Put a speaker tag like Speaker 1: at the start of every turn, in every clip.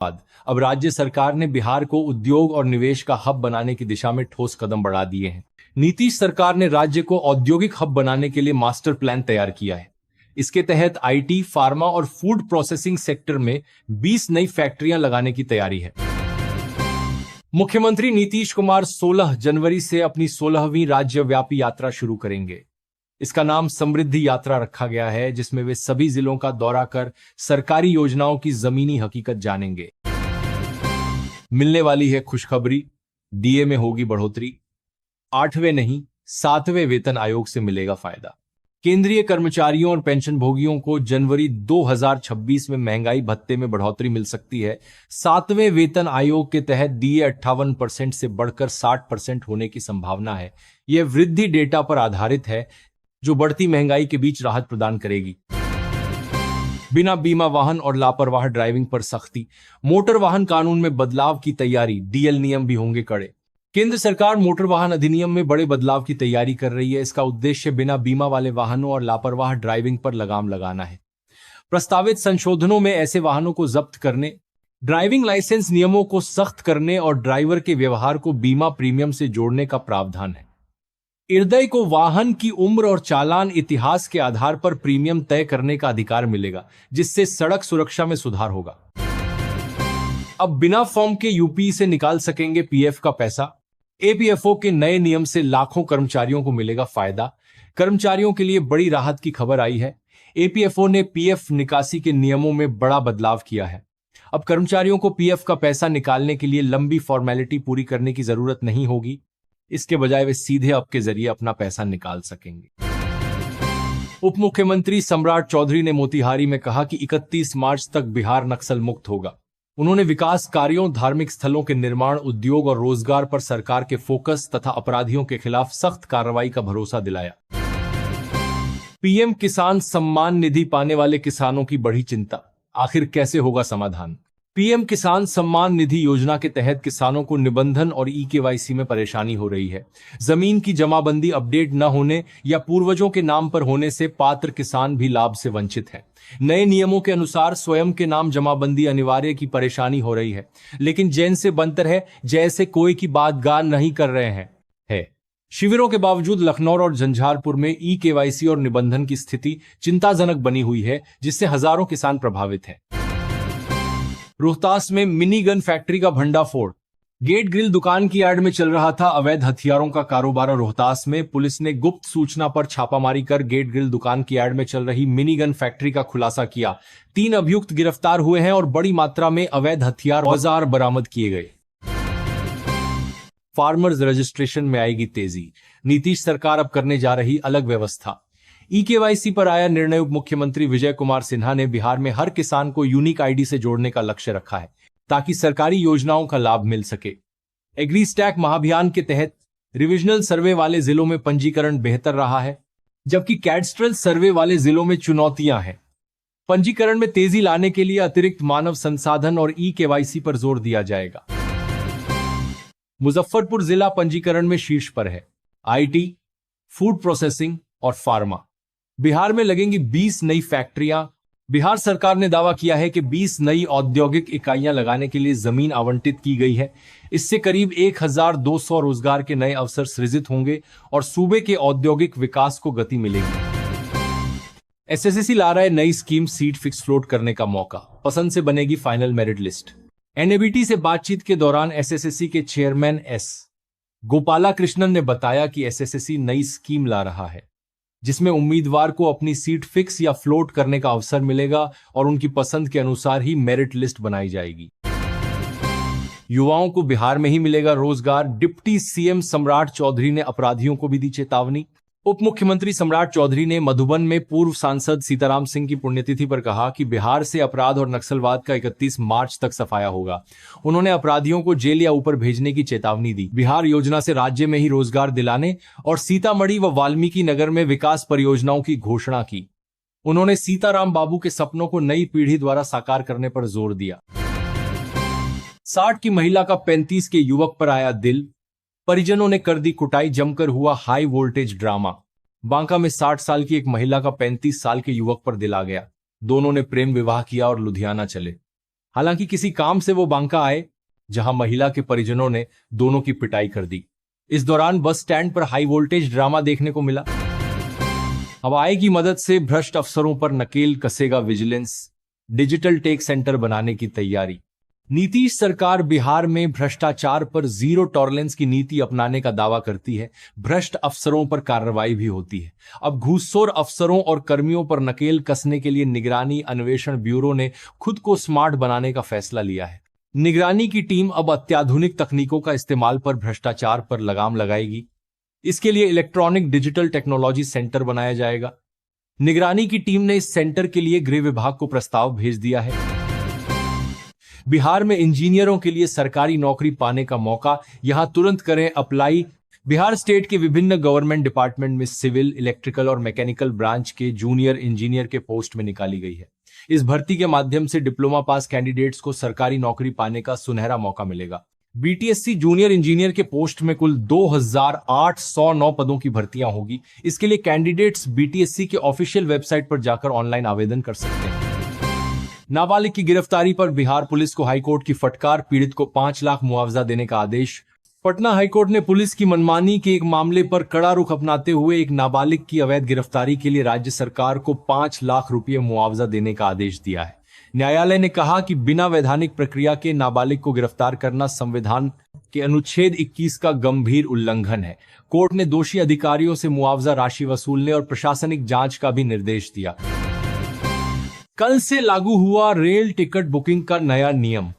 Speaker 1: बाद अब राज्य सरकार ने बिहार को उद्योग और निवेश का हब बनाने की दिशा में ठोस कदम बढ़ा दिए हैं। नीतीश सरकार ने राज्य को औद्योगिक हब बनाने के लिए मास्टर प्लान तैयार किया है। इसके तहत आईटी, फार्मा और फूड प्रोसेसिंग सेक्टर में 20 नई फैक्ट्रियां लगाने की तैयारी है। मुख्यमंत्री नीतीश कुमार 16 जनवरी से अपनी 16वीं राज्यव्यापी यात्रा शुरू करेंगे। इसका नाम समृद्धि यात्रा रखा गया है, जिसमें वे सभी जिलों का दौरा कर सरकारी योजनाओं की जमीनी हकीकत जानेंगे। मिलने वाली है खुशखबरी, डीए में होगी बढ़ोतरी। 8वें नहीं 7वें वेतन आयोग से मिलेगा फायदा। केंद्रीय कर्मचारियों और पेंशन भोगियों को जनवरी 2026 में महंगाई भत्ते में बढ़ोतरी मिल सकती है। 7वें वेतन आयोग के तहत डीए 58% से बढ़कर 60% होने की संभावना है। यह वृद्धि डेटा पर आधारित है, जो बढ़ती महंगाई के बीच राहत प्रदान करेगी। बिना बीमा वाहन और लापरवाह ड्राइविंग पर सख्ती। मोटर वाहन कानून में बदलाव की तैयारी, डीएल नियम भी होंगे कड़े। केंद्र सरकार मोटर वाहन अधिनियम में बड़े बदलाव की तैयारी कर रही है। इसका उद्देश्य बिना बीमा वाले वाहनों और लापरवाह ड्राइविंग पर लगाम लगाना है। प्रस्तावित संशोधनों में ऐसे वाहनों को जब्त करने, ड्राइविंग लाइसेंस नियमों को सख्त करने और ड्राइवर के व्यवहार को बीमा प्रीमियम से जोड़ने का प्रावधान है। हृदय को वाहन की उम्र और चालान इतिहास के आधार पर प्रीमियम तय करने का अधिकार मिलेगा, जिससे सड़क सुरक्षा में सुधार होगा। अब बिना फॉर्म के यूपी से निकाल सकेंगे पीएफ का पैसा। एपीएफओ के नए नियम से लाखों कर्मचारियों को मिलेगा फायदा। कर्मचारियों के लिए बड़ी राहत की खबर आई है। एपीएफओ ने पीएफ निकासी के नियमों में बड़ा बदलाव किया है। अब कर्मचारियों को पीएफ का पैसा निकालने के लिए लंबी फॉर्मेलिटी पूरी करने की जरूरत नहीं होगी। इसके बजाय वे सीधे ऐप के जरिए अपना पैसा निकाल सकेंगे। उप मुख्यमंत्री सम्राट चौधरी ने मोतिहारी में कहा कि 31 मार्च तक बिहार नक्सल मुक्त होगा। उन्होंने विकास कार्यों, धार्मिक स्थलों के निर्माण, उद्योग और रोजगार पर सरकार के फोकस तथा अपराधियों के खिलाफ सख्त कार्रवाई का भरोसा दिलाया। पीएम किसान सम्मान निधि पाने वाले किसानों की बढ़ी चिंता, आखिर कैसे होगा समाधान? पीएम किसान सम्मान निधि योजना के तहत किसानों को निबंधन और ई-केवाईसी में परेशानी हो रही है। जमीन की जमाबंदी अपडेट न होने या पूर्वजों के नाम पर होने से पात्र किसान भी लाभ से वंचित है। नए नियमों के अनुसार स्वयं के नाम जमाबंदी अनिवार्य की परेशानी हो रही है, लेकिन जैन से बनतर है जैसे कोई की बात गान नहीं कर रहे हैं। शिविरों के बावजूद लखनऊ और झंझारपुर में ई-केवाईसी और निबंधन की स्थिति चिंताजनक बनी हुई है, जिससे हजारों किसान प्रभावित हैं। रोहतास में मिनी गन फैक्ट्री का भंडाफोड़। गेट ग्रिल दुकान की यार्ड में चल रहा था अवैध हथियारों का कारोबार। रोहतास में पुलिस ने गुप्त सूचना पर छापामारी कर गेट ग्रिल दुकान की यार्ड में चल रही मिनी गन फैक्ट्री का खुलासा किया। 3 अभियुक्त गिरफ्तार हुए हैं और बड़ी मात्रा में अवैध हथियार औजार बरामद किए गए। फार्मर्स रजिस्ट्रेशन में आएगी तेजी। नीतीश सरकार अब करने जा रही अलग व्यवस्था। ई-केवाईसी पर आया निर्णय। उप मुख्यमंत्री विजय कुमार सिन्हा ने बिहार में हर किसान को यूनिक आईडी से जोड़ने का लक्ष्य रखा है, ताकि सरकारी योजनाओं का लाभ मिल सके। एग्री स्टैक महाअभियान के तहत रिविजनल सर्वे वाले जिलों में पंजीकरण बेहतर रहा है, जबकि कैडस्ट्रल सर्वे वाले जिलों में चुनौतियां हैं। पंजीकरण में तेजी लाने के लिए अतिरिक्त मानव संसाधन और ई-केवाईसी पर जोर दिया जाएगा। मुजफ्फरपुर जिला पंजीकरण में शीर्ष पर है। आईटी, फूड प्रोसेसिंग और फार्मा। बिहार में लगेंगी 20 नई फैक्ट्रियां। बिहार सरकार ने दावा किया है कि 20 नई औद्योगिक इकाइयां लगाने के लिए जमीन आवंटित की गई है। इससे करीब 1200 रोजगार के नए अवसर सृजित होंगे और सूबे के औद्योगिक विकास को गति मिलेगी। एसएससी ला रहा है नई स्कीम, सीट फिक्स फ्लोट करने का मौका। पसंद से बनेगी फाइनल मेरिट लिस्ट। एनएबीटी से बातचीत के दौरान एसएससी के चेयरमैन एस गोपालाकृष्णन ने बताया कि एसएससी नई स्कीम ला रहा है, जिसमें उम्मीदवार को अपनी सीट फिक्स या फ्लोट करने का अवसर मिलेगा और उनकी पसंद के अनुसार ही मेरिट लिस्ट बनाई जाएगी। युवाओं को बिहार में ही मिलेगा रोजगार। डिप्टी सीएम सम्राट चौधरी ने अपराधियों को भी दी चेतावनी। उप मुख्यमंत्री सम्राट चौधरी ने मधुबन में पूर्व सांसद सीताराम सिंह की पुण्यतिथि पर कहा कि बिहार से अपराध और नक्सलवाद का 31 मार्च तक सफाया होगा। उन्होंने अपराधियों को जेल या ऊपर भेजने की चेतावनी दी। बिहार योजना से राज्य में ही रोजगार दिलाने और सीतामढ़ी व वाल्मीकि नगर में विकास परियोजनाओं की घोषणा की। उन्होंने सीताराम बाबू के सपनों को नई पीढ़ी द्वारा साकार करने पर जोर दिया। 60 की महिला का 35 के युवक पर आया दिल। परिजनों ने कर दी कुटाई, जमकर हुआ हाई वोल्टेज ड्रामा। बांका में 60 साल की एक महिला का 35 साल के युवक पर दिल आ गया। दोनों ने प्रेम विवाह किया और लुधियाना चले। हालांकि किसी काम से वो बांका आए, जहां महिला के परिजनों ने दोनों की पिटाई कर दी। इस दौरान बस स्टैंड पर हाई वोल्टेज ड्रामा देखने को मिला। अब आई की मदद से भ्रष्ट अफसरों पर नकेल कसेगा विजिलेंस, डिजिटल टेक सेंटर बनाने की तैयारी। नीतीश सरकार बिहार में भ्रष्टाचार पर जीरो टॉलरेंस की नीति अपनाने का दावा करती है। भ्रष्ट अफसरों पर कार्रवाई भी होती है। अब घूसखोर अफसरों और कर्मियों पर नकेल कसने के लिए निगरानी अन्वेषण ब्यूरो ने खुद को स्मार्ट बनाने का फैसला लिया है। निगरानी की टीम अब अत्याधुनिक तकनीकों का इस्तेमाल पर भ्रष्टाचार पर लगाम लगाएगी। इसके लिए इलेक्ट्रॉनिक डिजिटल टेक्नोलॉजी सेंटर बनाया जाएगा। निगरानी की टीम ने इस सेंटर के लिए गृह विभाग को प्रस्ताव भेज दिया है। बिहार में इंजीनियरों के लिए सरकारी नौकरी पाने का मौका, यहां तुरंत करें अप्लाई। बिहार स्टेट के विभिन्न गवर्नमेंट डिपार्टमेंट में सिविल, इलेक्ट्रिकल और मैकेनिकल ब्रांच के जूनियर इंजीनियर के पोस्ट में निकाली गई है। इस भर्ती के माध्यम से डिप्लोमा पास कैंडिडेट्स को सरकारी नौकरी पाने का सुनहरा मौका मिलेगा। बीटीएससी जूनियर इंजीनियर के पोस्ट में कुल 2809 पदों की भर्तियां होगी। इसके लिए कैंडिडेट्स बीटीएससी के ऑफिशियल वेबसाइट पर जाकर ऑनलाइन आवेदन कर सकते हैं। नाबालिग की गिरफ्तारी पर बिहार पुलिस को हाईकोर्ट की फटकार, पीड़ित को 5 लाख मुआवजा देने का आदेश। पटना हाईकोर्ट ने पुलिस की मनमानी के एक मामले पर कड़ा रुख अपनाते हुए एक नाबालिग की अवैध गिरफ्तारी के लिए राज्य सरकार को 5 लाख रुपये मुआवजा देने का आदेश दिया है। न्यायालय ने कहा कि बिना वैधानिक प्रक्रिया के नाबालिग को गिरफ्तार करना संविधान के अनुच्छेद 21 का गंभीर उल्लंघन है। कोर्ट ने दोषी अधिकारियों से मुआवजा राशि वसूलने और प्रशासनिक जांच का भी निर्देश दिया। कल से लागू हुआ रेल टिकट बुकिंग का नया नियम,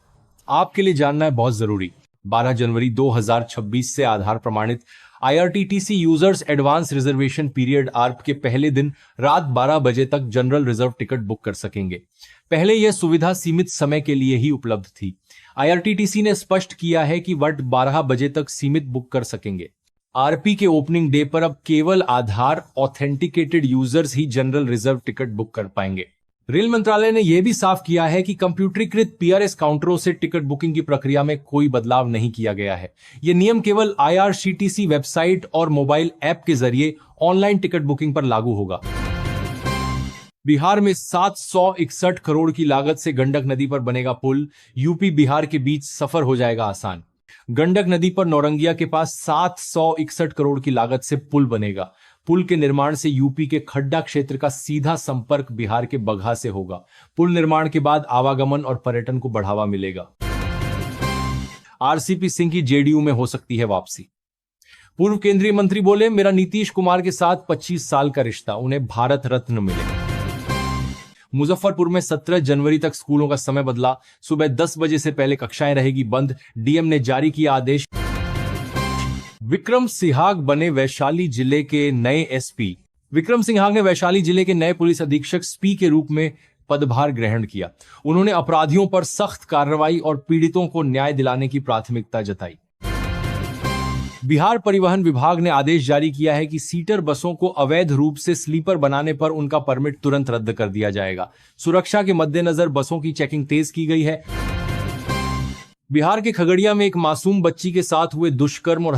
Speaker 1: आपके लिए जानना है बहुत जरूरी। 12 जनवरी 2026 से आधार प्रमाणित IRTTC users advance reservation period ARP के पहले दिन रात 12 बजे तक जनरल रिजर्व टिकट बुक कर सकेंगे। पहले यह सुविधा सीमित समय के लिए ही उपलब्ध थी। IRTTC ने स्पष्ट किया है कि वट 12 बजे तक सीमित बुक कर सकेंगे। RP के ओपनिंग डे पर अब केवल आधार ऑथेंटिकेटेड यूजर्स ही जनरल रिजर्व टिकट बुक कर पाएंगे। रेल मंत्रालय ने यह भी साफ किया है कि कंप्यूटरीकृत PRS काउंटरों से टिकट बुकिंग की प्रक्रिया में कोई बदलाव नहीं किया गया है। यह नियम केवल IRCTC वेबसाइट और मोबाइल ऐप के जरिए ऑनलाइन टिकट बुकिंग पर लागू होगा। बिहार में 761 करोड़ की लागत से गंडक नदी पर बनेगा पुल, यूपी बिहार के बीच सफर हो जाएगा आसान। गंडक नदी पर नौरंगिया के पास 761 करोड़ की लागत से पुल बनेगा। पुल के निर्माण से यूपी के खड्डा क्षेत्र का सीधा संपर्क बिहार के बगहा से होगा। पुल निर्माण के बाद आवागमन और पर्यटन को बढ़ावा मिलेगा। RCP सिंह की JDU में हो सकती है वापसी। पूर्व केंद्रीय मंत्री बोले, मेरा नीतीश कुमार के साथ 25 साल का रिश्ता, उन्हें भारत रत्न मिलेगा। मुजफ्फरपुर में 17 जनवरी तक स्कूलों का समय बदला, सुबह 10 बजे से पहले कक्षाएं रहेगी बंद। DM ने जारी किया आदेश। विक्रम सिंहाग बने वैशाली जिले के नए SP। विक्रम सिंहाग ने वैशाली जिले के नए पुलिस अधीक्षक SP के रूप में पदभार ग्रहण किया। उन्होंने अपराधियों पर सख्त कार्रवाई और पीड़ितों को न्याय दिलाने की प्राथमिकता जताई। बिहार परिवहन विभाग ने आदेश जारी किया है कि सीटर बसों को अवैध रूप से स्लीपर बनाने पर उनका परमिट तुरंत रद्द कर दिया जाएगा। सुरक्षा के मद्देनजर बसों की चेकिंग तेज की गई है। बिहार के खगड़िया में एक मासूम बच्ची के साथ हुए दुष्कर्म और